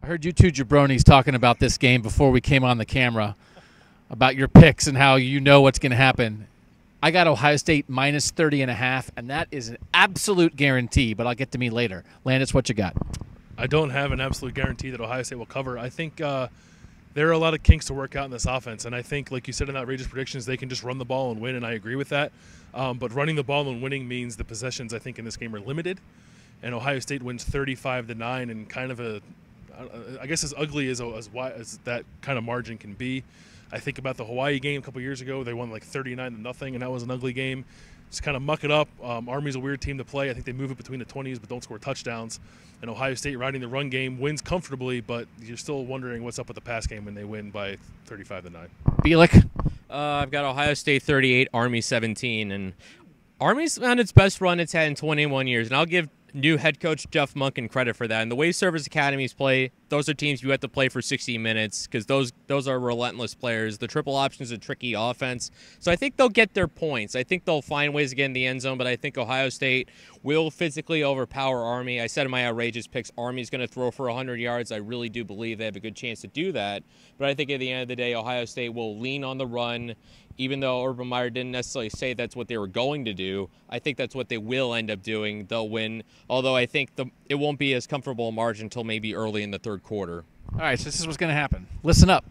heard you two jabronis talking about this game before we came on the camera, about your picks and how you know what's going to happen. I got Ohio State minus 30.5, and that is an absolute guarantee, but I'll get to me later. Landis, what you got? I don't have an absolute guarantee that Ohio State will cover. I think there are a lot of kinks to work out in this offense, and I think, like you said in Outrageous Predictions, they can just run the ball and win, and I agree with that. But running the ball and winning means the possessions, I think, in this game are limited, and Ohio State wins 35-9 and kind of a, I guess, as ugly as that kind of margin can be. I think about the Hawaii game a couple years ago. They won like 39-0, and that was an ugly game. Just kind of muck it up. Army's a weird team to play. I think they move it between the 20s but don't score touchdowns. And Ohio State, riding the run game, wins comfortably, but you're still wondering what's up with the pass game when they win by 35-9. Bielik? I've got Ohio State 38, Army 17. And Army's on its best run it's had in 21 years. And I'll give new head coach Jeff Monken credit for that. And the way service academies play, those are teams you have to play for 60 minutes because those are relentless players. The triple option is a tricky offense. So I think they'll get their points. I think they'll find ways to get in the end zone, but I think Ohio State will physically overpower Army. I said in my outrageous picks, Army's going to throw for 100 yards. I really do believe they have a good chance to do that. But I think at the end of the day, Ohio State will lean on the run. Even though Urban Meyer didn't necessarily say that's what they were going to do, I think that's what they will end up doing. They'll win, although I think it won't be as comfortable a margin until maybe early in the third quarter. All right, so this is what's going to happen. Listen up,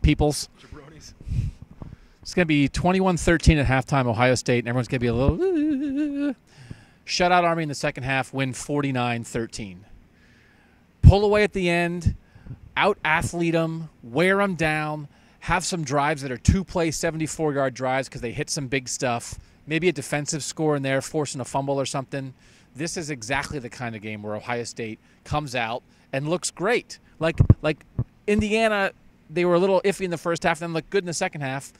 peoples. Jabronis. It's going to be 21-13 at halftime, Ohio State, and everyone's going to be a little shut out Army in the second half, win 49-13. Pull away at the end, out-athlete them, wear them down, have some drives that are two-play 74-yard drives because they hit some big stuff, maybe a defensive score in there, forcing a fumble or something. This is exactly the kind of game where Ohio State comes out and looks great. Like Indiana, they were a little iffy in the first half, then looked good in the second half.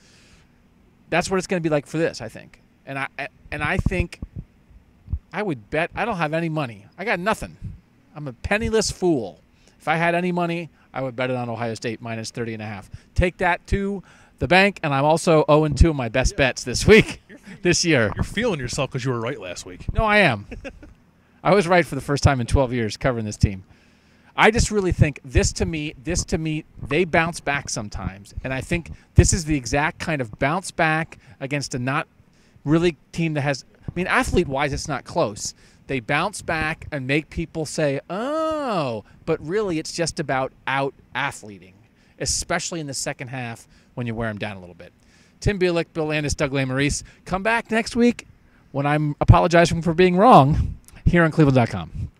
That's what it's going to be like for this, I think. And I think I would bet I don't have any money. I got nothing. I'm a penniless fool. If I had any money, I would bet it on Ohio State minus 30.5. Take that to the bank, and I'm also 0-2 in my best bets this week, this year. You're feeling yourself because you were right last week. No, I am. I was right for the first time in 12 years covering this team. I just really think this to me, they bounce back sometimes. And I think this is the exact kind of bounce back against a not really team that has, I mean, athlete-wise, it's not close. They bounce back and make people say, oh, but really it's just about out-athleting, especially in the second half when you wear them down a little bit. Tim Bielik, Bill Landis, Doug Lesmerises. Come back next week when I'm apologizing for being wrong here on cleveland.com.